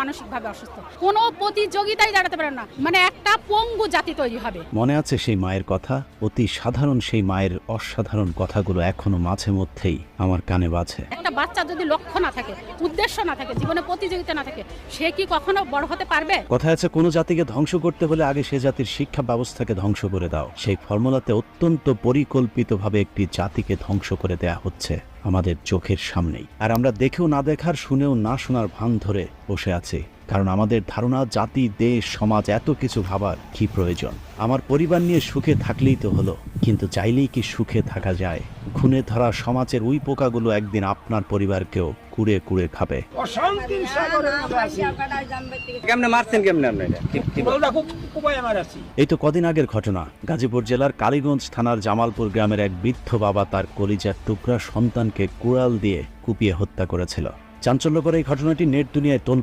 মানসিকভাবে অসুস্থ, কোনো প্রতিযোগিতায় দাঁড়াতে পারে না, মানে একটা পঙ্গু জাতি তৈরি হবে। মনে আছে সেই মায়ের কথা, অতি সাধারণ সেই মায়ের অসাধারণ কথাগুলো এখনো মাঝে মধ্যেই আমার কানে বাজে। একটা বাচ্চা যদি লক্ষ্য না থাকে, উদ্দেশ্য না থাকে, জীবনে প্রতিযোগিতা না থাকে, সে কি কখনো বড় হতে পারবে? কথায় আছে কোনো জাতিকে ধ্বংস করতে হলে আগে সে জাতির শিক্ষা ব্যবস্থাকে ধ্বংস করে দাও। সেই ফর্মুলাতে অত্যন্ত পরিকল্পিতভাবে একটি জাতিকে ধ্বংস করে দেয়া হচ্ছে আমাদের চোখের সামনেই। আর আমরা দেখেও না দেখার, শুনেও না শোনার ভান ধরে বসে আছি, কারণ আমাদের ধারণা জাতি, দেশ, সমাজ এত কিছু ভাবার কি প্রয়োজন? আমার পরিবার নিয়ে সুখে থাকলেই তো হলো। কিন্তু চাইলেই কি সুখে থাকা যায়? খুনে ধরা সমাজের উই পোকাগুলো একদিন আপনার পরিবারকেও কুড়ে কুড়ে খাবে। কেমনে মারছেন, কেমনে এই তো কদিন আগের ঘটনা। গাজীপুর জেলার কালীগঞ্জ থানার জামালপুর গ্রামের এক বৃদ্ধ বাবা তার কলিজার টুকরা সন্তানকে কুড়াল দিয়ে কুপিয়ে হত্যা করেছিল। চাঞ্চল্যকর এই ঘটনাটি নেট দুনিয়ায় তোলপাড়